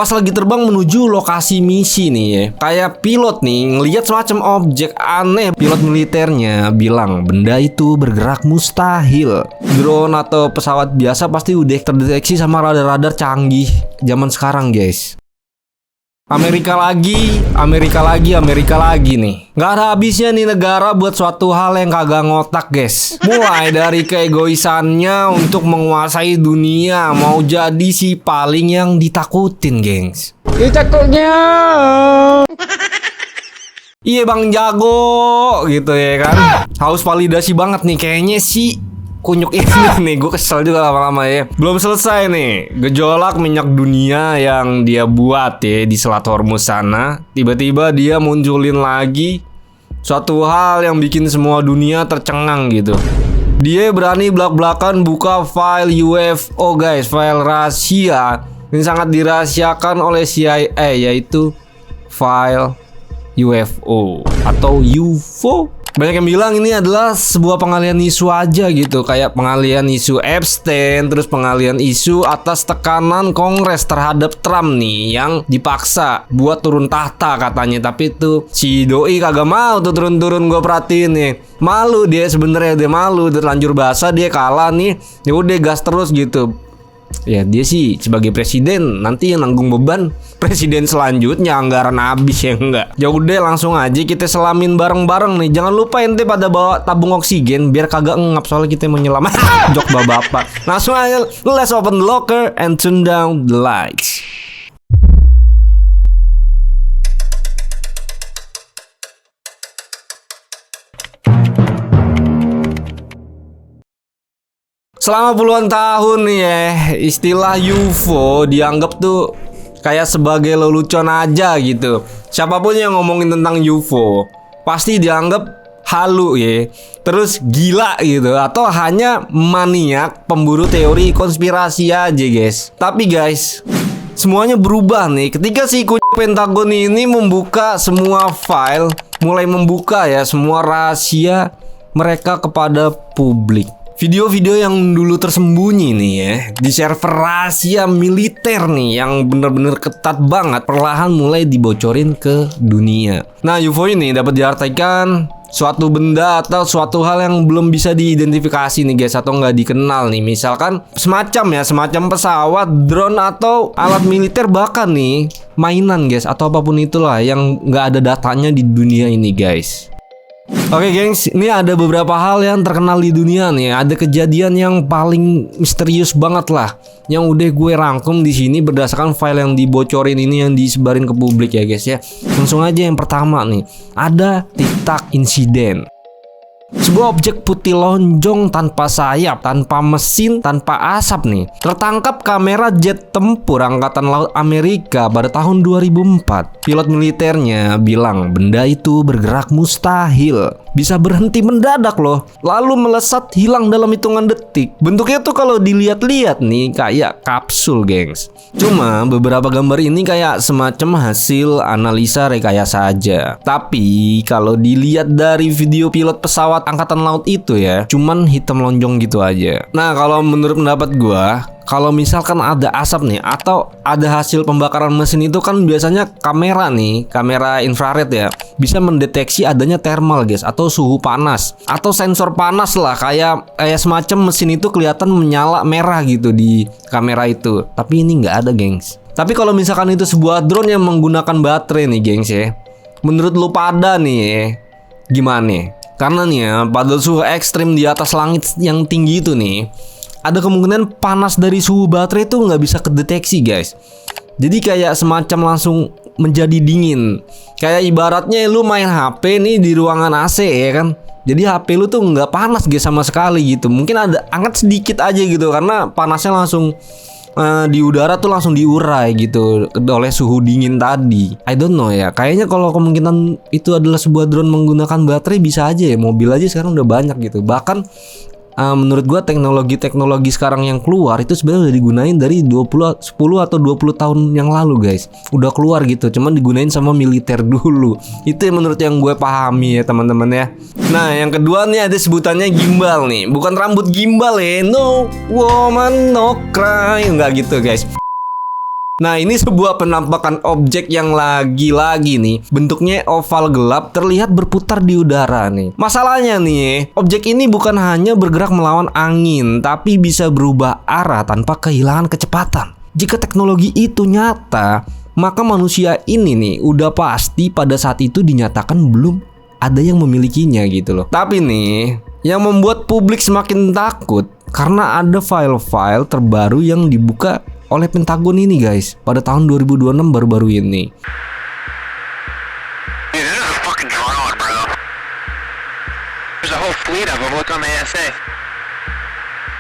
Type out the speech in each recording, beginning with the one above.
Pas lagi terbang menuju lokasi misi nih ya, kayak pilot nih ngelihat semacam objek aneh. Pilot militernya bilang benda itu bergerak mustahil. Drone atau pesawat biasa pasti udah terdeteksi sama radar-radar canggih zaman sekarang guys. Amerika lagi nih. Gak ada habisnya nih negara buat suatu hal yang kagak ngotak guys. Mulai dari keegoisannya untuk menguasai dunia, mau jadi si paling yang ditakutin gengs. Takutnya. Iya bang jago gitu ya kan. Haus validasi banget nih kayaknya sih. Kunyuk ini nih, gue kesel juga lama-lama ya. Belum selesai nih gejolak minyak dunia yang dia buat ya di Selat Hormuz sana. Tiba-tiba dia munculin lagi suatu hal yang bikin semua dunia tercengang gitu. Dia berani belak-belakan buka file UFO guys, file rahasia yang sangat dirahasiakan oleh CIA, yaitu file UFO atau UFO. Banyak yang bilang ini adalah sebuah pengalian isu aja gitu, kayak pengalian isu Epstein, terus pengalian isu atas tekanan Kongres terhadap Trump nih yang dipaksa buat turun tahta katanya. Tapi tuh si doi kagak mau tuh turun-turun, gue perhatiin nih. Malu dia sebenarnya, dia malu, terlanjur basah, dia kalah nih. Ya udah gas terus gitu. Ya dia sih sebagai presiden nanti yang nanggung beban presiden selanjutnya, anggaran habis ya enggak. Ya udah langsung aja kita selamin bareng-bareng nih. Jangan lupa ente pada bawa tabung oksigen biar kagak ngap, soalnya kita mau nyelam. Jok bapak. Langsung aja let's open the locker and turn down the lights. Selama puluhan tahun nih ya, istilah UFO dianggap tuh kayak sebagai lelucon aja gitu. Siapapun yang ngomongin tentang UFO pasti dianggap halu ya, terus gila gitu, atau hanya maniak pemburu teori konspirasi aja guys. Tapi guys, semuanya berubah nih ketika si Pentagon ini membuka semua file, mulai membuka ya semua rahasia mereka kepada publik. Video-video yang dulu tersembunyi nih ya di server rahasia militer nih yang bener-bener ketat banget, perlahan mulai dibocorin ke dunia. Nah UFO ini dapat diartikan suatu benda atau suatu hal yang belum bisa diidentifikasi nih guys, atau nggak dikenal nih. Misalkan semacam pesawat, drone atau alat militer, bahkan nih mainan guys, atau apapun itulah yang nggak ada datanya di dunia ini guys. Oke gengs, ini ada beberapa hal yang terkenal di dunia nih. Ada kejadian yang paling misterius banget lah, yang udah gue rangkum di sini berdasarkan file yang dibocorin ini, yang disebarin ke publik ya guys ya. Langsung aja yang pertama nih, ada TikTok insiden. Sebuah objek putih lonjong tanpa sayap, tanpa mesin, tanpa asap nih, tertangkap kamera jet tempur Angkatan Laut Amerika pada tahun 2004. Pilot militernya bilang benda itu bergerak mustahil, bisa berhenti mendadak loh, lalu melesat hilang dalam hitungan detik. Bentuknya tuh kalau dilihat-lihat nih kayak kapsul gengs. Cuma beberapa gambar ini kayak semacam hasil analisa rekayasa aja. Tapi kalau dilihat dari video pilot pesawat Angkatan Laut itu ya, cuman hitam lonjong gitu aja. Nah kalau menurut pendapat gua, kalau misalkan ada asap nih atau ada hasil pembakaran mesin, itu kan biasanya kamera nih, kamera infrared ya, bisa mendeteksi adanya thermal guys, atau suhu panas, atau sensor panas lah, kayak semacam mesin itu kelihatan menyala merah gitu di kamera itu. Tapi ini nggak ada gengs. Tapi kalau misalkan itu sebuah drone yang menggunakan baterai nih gengs ya, menurut lu pada nih gimana? Karena nih ya, pada suhu ekstrim di atas langit yang tinggi itu nih, ada kemungkinan panas dari suhu baterai itu nggak bisa kedeteksi guys. Jadi kayak semacam langsung menjadi dingin. Kayak ibaratnya lu main HP nih di ruangan AC ya kan. Jadi HP lu tuh nggak panas guys sama sekali gitu. Mungkin ada hangat sedikit aja gitu, karena panasnya langsung di udara tuh langsung diurai gitu oleh suhu dingin tadi. I don't know ya. Kayaknya kalau kemungkinan itu adalah sebuah drone menggunakan baterai, bisa aja ya. Mobil aja sekarang udah banyak gitu. Bahkan menurut gua teknologi sekarang yang keluar itu sebenarnya udah digunain dari 10 atau 20 tahun yang lalu guys. Udah keluar gitu, cuman digunain sama militer dulu. Itu yang menurut yang gue pahami ya teman-teman ya. Nah yang kedua nih ada sebutannya gimbal nih. Bukan rambut gimbal ya, no woman no cry, enggak gitu guys. Nah, ini sebuah penampakan objek yang lagi-lagi nih bentuknya oval gelap terlihat berputar di udara nih. Masalahnya nih, objek ini bukan hanya bergerak melawan angin, tapi bisa berubah arah tanpa kehilangan kecepatan. Jika teknologi itu nyata, maka manusia ini nih udah pasti pada saat itu dinyatakan belum ada yang memilikinya gitu loh. Tapi nih, yang membuat publik semakin takut karena ada file-file terbaru yang dibuka oleh Pentagon ini guys pada tahun 2026 baru-baru ini. Dude, this is a fucking drone, bro. There's a whole fleet of them. Look on the ASA.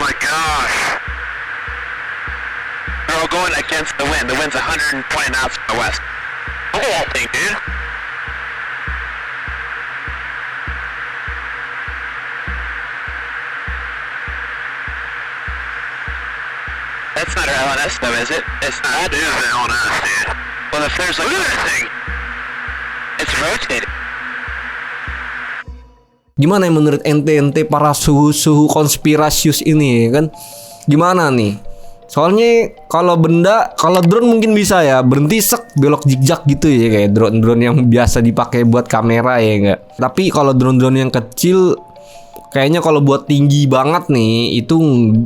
My gosh. They're all going against the wind. The wind's 120 knots from the west. Look at that thing, dude. That's not our LNS though, is it? It's not. That is the LNS, dude. Well, if there's like... Look at that thing! It's rotating. Gimana ya menurut ente para suhu konspirasius ini kan? Gimana nih? Soalnya kalau drone mungkin bisa ya berhenti sek belok zigzag gitu ya kayak drone yang biasa dipakai buat kamera ya enggak. Tapi kalau drone yang kecil kayaknya kalau buat tinggi banget nih itu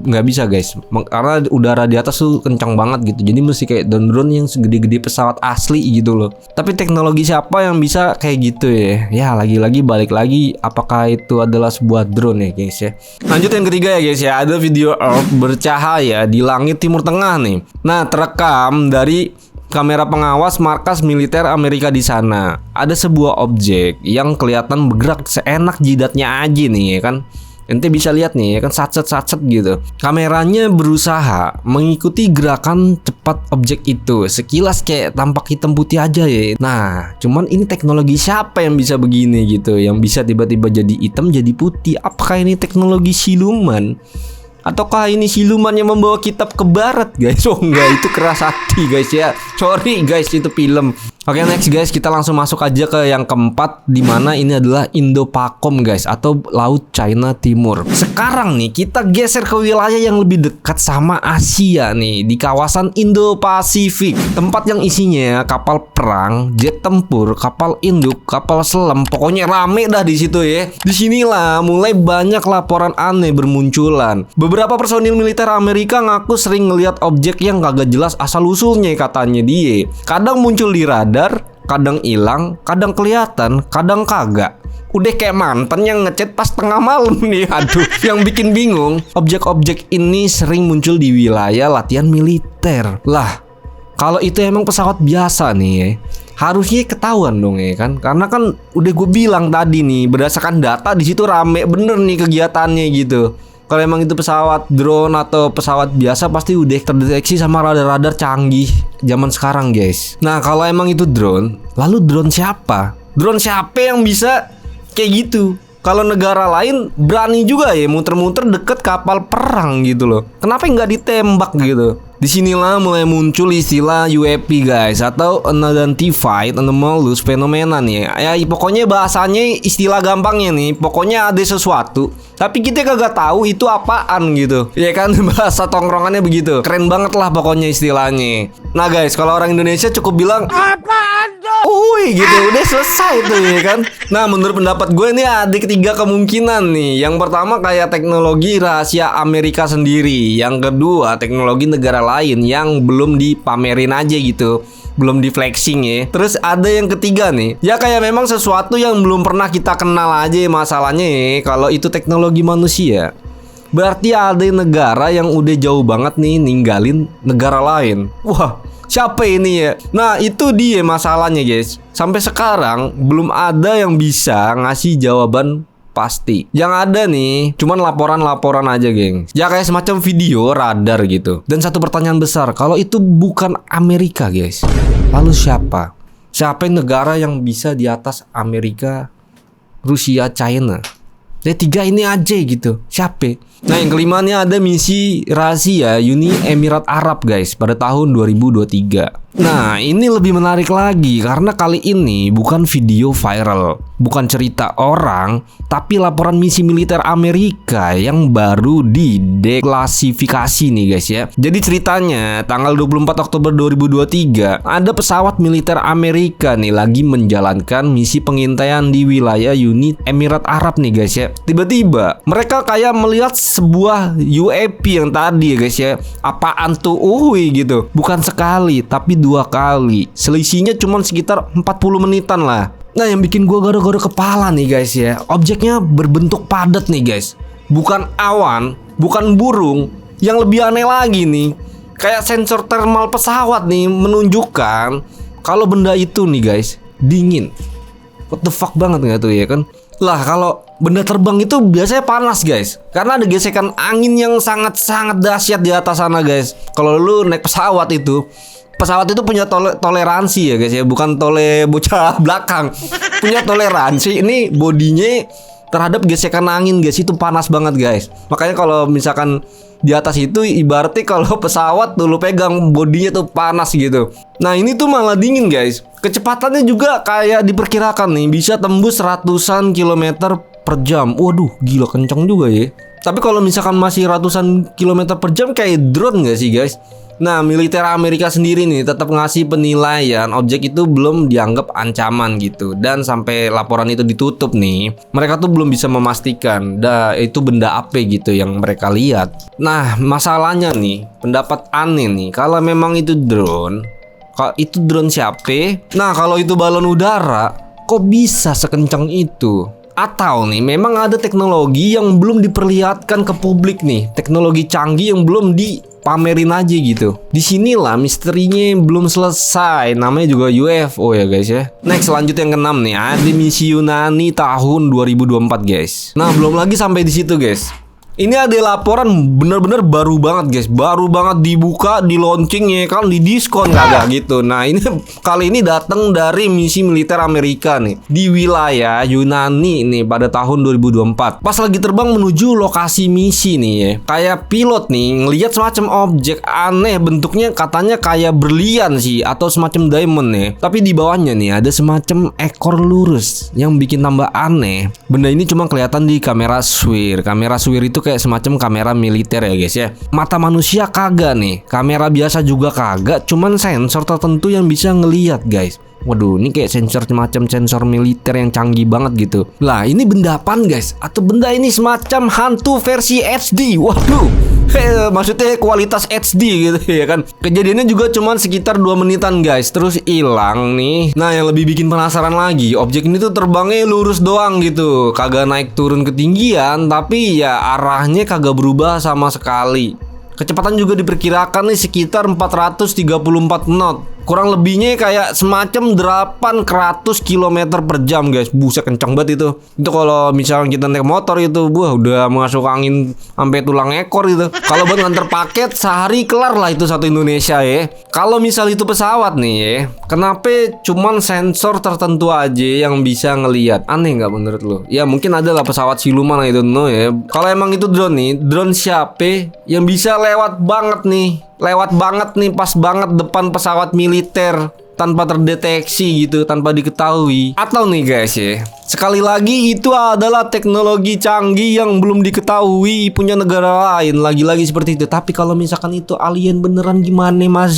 nggak bisa guys, karena udara di atas tuh kencang banget gitu. Jadi mesti kayak drone yang segede-gede pesawat asli gitu loh. Tapi teknologi siapa yang bisa kayak gitu ya? Ya lagi-lagi balik lagi, apakah itu adalah sebuah drone ya guys ya? Lanjut yang ketiga ya guys ya, ada video Earth bercahaya di langit Timur Tengah nih. Nah, terekam dari kamera pengawas markas militer Amerika di sana. Ada sebuah objek yang kelihatan bergerak seenak jidatnya aja nih ya kan. Ente bisa lihat nih ya kan, satset gitu. Kameranya berusaha mengikuti gerakan cepat objek itu. Sekilas kayak tampak hitam putih aja ya. Nah, cuman ini teknologi siapa yang bisa begini gitu, yang bisa tiba-tiba jadi hitam jadi putih? Apakah ini teknologi siluman? Ataukah ini siluman yang membawa kitab ke barat guys? Oh enggak, itu keras hati guys ya. Sorry guys, itu film. Oke, next guys, kita langsung masuk aja ke yang keempat, dimana ini adalah Indo-Pakom guys, atau Laut China Timur. Sekarang nih kita geser ke wilayah yang lebih dekat sama Asia nih, di kawasan Indo-Pasifik. Tempat yang isinya kapal perang, jet tempur, kapal induk, kapal selam, pokoknya rame dah di situ ya. Disinilah mulai banyak laporan aneh bermunculan. Beberapa personil militer Amerika ngaku sering ngelihat objek yang kagak jelas asal usulnya katanya dia. Kadang muncul di radar, kadang hilang, kadang kelihatan, kadang kagak. Udah kayak mantan yang ngechat pas tengah malam nih. Aduh, yang bikin bingung, objek-objek ini sering muncul di wilayah latihan militer. Lah, kalau itu emang pesawat biasa nih ya, harusnya ketahuan dong ya kan? Karena kan udah gue bilang tadi nih, berdasarkan data di situ rame bener nih kegiatannya gitu. Kalau emang itu pesawat drone atau pesawat biasa pasti udah terdeteksi sama radar-radar canggih zaman sekarang guys. Nah, kalau emang itu drone, lalu drone siapa? Drone siapa yang bisa kayak gitu? Kalau negara lain berani juga ya muter-muter deket kapal perang gitu loh. Kenapa nggak ditembak gitu? Disinilah mulai muncul istilah UAP guys, atau Unidentified Anomalous Phenomena nih. Ya pokoknya bahasanya istilah gampangnya nih, pokoknya ada sesuatu tapi kita kagak tahu itu apaan gitu. Ya kan, bahasa tongkrongannya begitu. Keren banget lah pokoknya istilahnya. Nah guys, kalau orang Indonesia cukup bilang apaan tuh? Uy gitu, udah selesai tuh ya kan. Nah, menurut pendapat gue ini ada ketiga kemungkinan nih. Yang pertama kayak teknologi rahasia Amerika sendiri. Yang kedua teknologi negara lain yang belum dipamerin aja gitu, belum di flexing ya. Terus ada yang ketiga nih, ya kayak memang sesuatu yang belum pernah kita kenal aja. Masalahnya ya, kalau itu teknologi manusia, berarti ada negara yang udah jauh banget nih ninggalin negara lain. Wah, siapa ini ya? Nah, itu dia masalahnya guys. Sampai sekarang belum ada yang bisa ngasih jawaban pasti. Yang ada nih cuman laporan-laporan aja geng. Ya kayak semacam video radar gitu. Dan satu pertanyaan besar, kalau itu bukan Amerika guys, lalu siapa? Siapa negara yang bisa di atas Amerika, Rusia, China? Ya tiga ini aja gitu. Siapa? Nah, yang kelima nih ada misi rahasia Uni Emirat Arab guys pada tahun 2023. Nah, ini lebih menarik lagi karena kali ini bukan video viral, bukan cerita orang, tapi laporan misi militer Amerika yang baru dideklasifikasi nih guys ya. Jadi ceritanya tanggal 24 Oktober 2023 ada pesawat militer Amerika nih lagi menjalankan misi pengintaian di wilayah Uni Emirat Arab nih guys ya. Tiba-tiba mereka kayak melihat sebuah UAP yang tadi ya guys ya. Apaan tuh gitu. Bukan sekali tapi 2 kali. Selisihnya cuma sekitar 40 menitan lah. Nah, yang bikin gua gara-gara kepala nih guys ya, objeknya berbentuk padat nih guys. Bukan awan, bukan burung. Yang lebih aneh lagi nih, kayak sensor thermal pesawat nih menunjukkan kalau benda itu nih guys dingin. What the fuck banget nggak tuh ya kan? Lah, kalau benda terbang itu biasanya panas guys, karena ada gesekan angin yang sangat-sangat dahsyat di atas sana guys. Kalau lu naik pesawat itu punya toleransi ya guys ya, bukan bocah belakang. Punya toleransi, ini bodinya terhadap gesekan angin guys, itu panas banget guys. Makanya kalau misalkan di atas itu ibaratnya kalau pesawat tuh lu pegang bodinya tuh panas gitu. Nah, ini tuh malah dingin guys. Kecepatannya juga kayak diperkirakan nih bisa tembus ratusan kilometer per jam. Waduh, gila kencang juga ya. Tapi kalau misalkan masih ratusan kilometer per jam kayak drone gak sih guys? Nah, militer Amerika sendiri nih tetap ngasih penilaian objek itu belum dianggap ancaman gitu. Dan sampai laporan itu ditutup nih, mereka tuh belum bisa memastikan itu benda apa gitu yang mereka lihat. Nah, masalahnya nih, pendapat aneh nih, kalau memang itu drone, kalau itu drone siapa? Nah, kalau itu balon udara, kok bisa sekencang itu? Atau nih memang ada teknologi yang belum diperlihatkan ke publik nih, teknologi canggih yang belum dipamerin aja gitu. Disinilah misterinya belum selesai, namanya juga UFO ya guys ya. Next, lanjut yang keenam nih, ada misi Yunani tahun 2024 guys. Nah, belum lagi sampai di situ guys. Ini ada laporan bener-bener baru banget guys, baru banget dibuka, di launching ya kan, di diskon kagak gitu. Nah, ini kali ini datang dari misi militer Amerika nih di wilayah Yunani nih pada tahun 2024. Pas lagi terbang menuju lokasi misi nih ya, kayak pilot nih ngelihat semacam objek aneh, bentuknya katanya kayak berlian sih atau semacam diamond nih. Tapi di bawahnya nih ada semacam ekor lurus yang bikin tambah aneh. Benda ini cuma kelihatan di kamera SWIR. Kamera SWIR itu kayak semacam kamera militer ya guys ya. Mata manusia kagak nih, kamera biasa juga kagak, cuman sensor tertentu yang bisa ngelihat guys. Waduh, ini kayak semacam sensor militer yang canggih banget gitu. Lah, ini benda apaan guys? Atau benda ini semacam hantu versi HD? Waduh, maksudnya kualitas HD gitu ya kan. Kejadiannya juga cuman sekitar 2 menitan guys, terus hilang nih. Nah, yang lebih bikin penasaran lagi, objek ini tuh terbangnya lurus doang gitu, kagak naik turun ketinggian, tapi ya arahnya kagak berubah sama sekali. Kecepatan juga diperkirakan nih sekitar 434 knot. Kurang lebihnya kayak semacam 800 km per jam guys. Buset, kencang banget itu. Itu kalau misalnya kita naik motor itu, udah masuk angin sampai tulang ekor gitu. Kalau buat nganter paket sehari kelar lah itu satu Indonesia ya. Kalau misal itu pesawat nih ya, kenapa cuman sensor tertentu aja yang bisa ngelihat? Aneh nggak menurut lo? Ya mungkin ada lah pesawat siluman itu no ya. Kalau emang itu drone nih, drone siapa yang bisa lewat banget nih, pas banget depan pesawat militer tanpa terdeteksi gitu, tanpa diketahui. Atau nih guys ya, sekali lagi itu adalah teknologi canggih yang belum diketahui punya negara lain. Lagi-lagi seperti itu. Tapi kalau misalkan itu alien beneran gimana mas?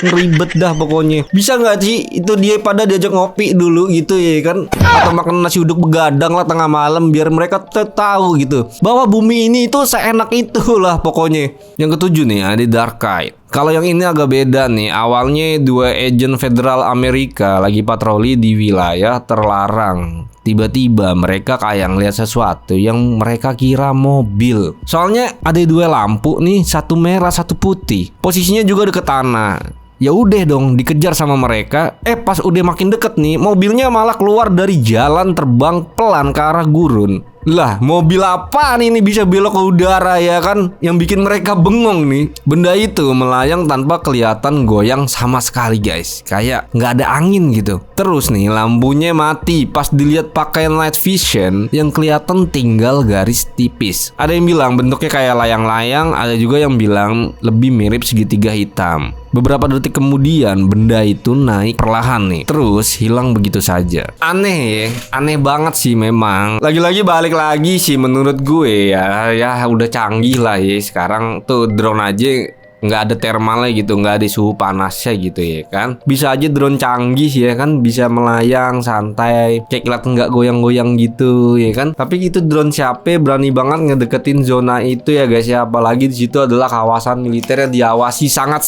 Ngeribet dah pokoknya. Bisa nggak sih itu dia pada diajak ngopi dulu gitu ya kan, atau makan nasi uduk begadang lah tengah malam, biar mereka tahu gitu bahwa bumi ini itu seenak itulah pokoknya. Yang ketujuh nih ada Dark Knight. Kalau yang ini agak beda nih. Awalnya 2 agen federal Amerika lagi patroli di wilayah terlarang. Tiba-tiba mereka kayak ngeliat sesuatu yang mereka kira mobil. Soalnya ada 2 lampu nih, satu merah satu putih. Posisinya juga deket tanah. Ya udah dong, dikejar sama mereka. Pas udah makin deket nih, mobilnya malah keluar dari jalan terbang pelan ke arah gurun. Lah, mobil apa nih ini bisa belok ke udara ya kan? Yang bikin mereka bengong nih, benda itu melayang tanpa kelihatan goyang sama sekali guys. Kayak nggak ada angin gitu. Terus nih lampunya mati. Pas dilihat pakai night vision, yang kelihatan tinggal garis tipis. Ada yang bilang bentuknya kayak layang-layang, ada juga yang bilang lebih mirip segitiga hitam. Beberapa detik kemudian benda itu naik perlahan nih, terus hilang begitu saja. Aneh ya, aneh banget sih memang. Lagi-lagi balik lagi sih menurut gue ya udah canggih lah ya. Sekarang tuh drone aja nggak ada thermalnya gitu, nggak ada suhu panasnya gitu ya kan. Bisa aja drone canggih ya kan, bisa melayang santai, kayak kilat nggak goyang-goyang gitu ya kan. Tapi itu drone siapa berani banget ngedeketin zona itu ya guys ya. Apalagi di situ adalah kawasan militer yang diawasi sangat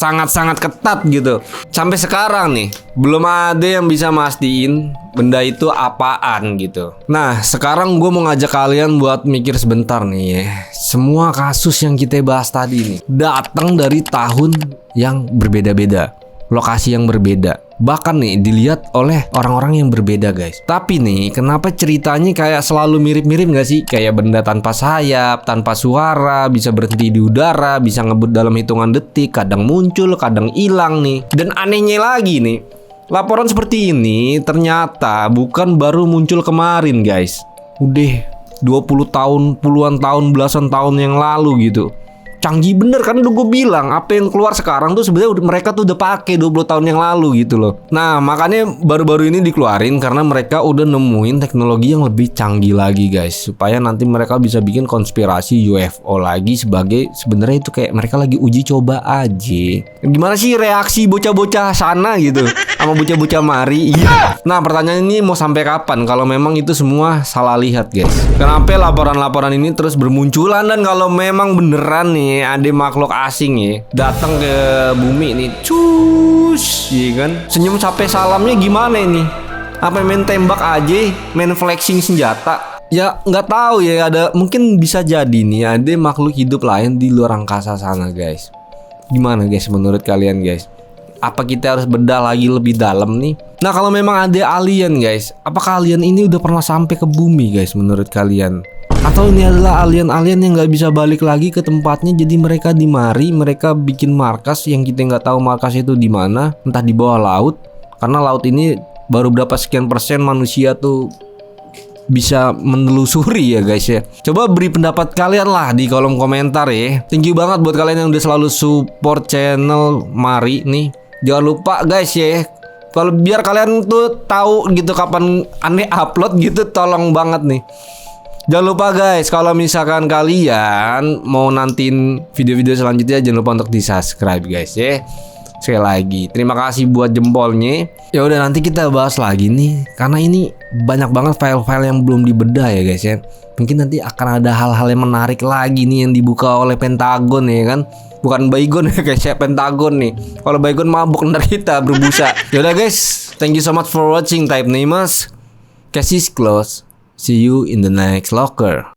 ketat gitu. Sampai sekarang nih belum ada yang bisa mastiin benda itu apaan gitu. Nah sekarang gue mau ngajak kalian buat mikir sebentar nih ya. Semua kasus yang kita bahas tadi nih datang dari tahun yang berbeda-beda, lokasi yang berbeda, bahkan nih dilihat oleh orang-orang yang berbeda guys. Tapi nih kenapa ceritanya kayak selalu mirip-mirip gak sih? Kayak benda tanpa sayap, tanpa suara, bisa berhenti di udara, bisa ngebut dalam hitungan detik, kadang muncul, kadang hilang nih. Dan anehnya lagi nih, laporan seperti ini ternyata bukan baru muncul kemarin guys. Udah 20 tahun, puluhan tahun, belasan tahun yang lalu gitu. Canggih bener kan, udah gue bilang apa yang keluar sekarang tuh sebenarnya mereka tuh udah pakai 20 tahun yang lalu gitu loh. Nah makanya baru-baru ini dikeluarin karena mereka udah nemuin teknologi yang lebih canggih lagi guys, supaya nanti mereka bisa bikin konspirasi UFO lagi sebagai sebenarnya itu kayak mereka lagi uji coba aja. Gimana sih reaksi bocah-bocah sana gitu sama bocah-bocah mari? Iya. Nah pertanyaan ini mau sampai kapan kalau memang itu semua salah lihat guys? Kenapa laporan-laporan ini terus bermunculan? Dan kalau memang beneran nih ada makhluk asing ya datang ke bumi nih, cus, ya kan? Senyum sampai salamnya gimana ini? Apa main tembak aja, main flexing senjata? Ya nggak tahu ya, ada mungkin bisa jadi nih ada makhluk hidup lain di luar angkasa sana guys. Gimana guys menurut kalian guys? Apa kita harus bedah lagi lebih dalam nih? Nah kalau memang ada alien guys, apakah alien ini udah pernah sampai ke bumi guys menurut kalian? Atau ini adalah alien-alien yang nggak bisa balik lagi ke tempatnya, jadi mereka dimari, mereka bikin markas yang kita nggak tahu markas itu di mana, entah di bawah laut. Karena laut ini baru berapa sekian persen manusia tuh bisa menelusuri ya guys ya. Coba beri pendapat kalian lah di kolom komentar ya. Thank you banget buat kalian yang udah selalu support channel Mari nih. Jangan lupa guys ya, kalau biar kalian tuh tahu gitu kapan aneh upload gitu, tolong banget nih. Jangan lupa guys, kalau misalkan kalian mau nantiin video-video selanjutnya, jangan lupa untuk di subscribe guys ya. Sekali lagi terima kasih buat jempolnya. Ya udah nanti kita bahas lagi nih, karena ini banyak banget file-file yang belum dibedah ya guys ya. Mungkin nanti akan ada hal-hal yang menarik lagi nih yang dibuka oleh Pentagon ya kan. Bukan Baygon ya guys ya, Pentagon nih. Kalau Baygon mabuk ntar kita berbusa. Ya udah guys, thank you so much for watching Type Names. Case is closed. See you in the next locker.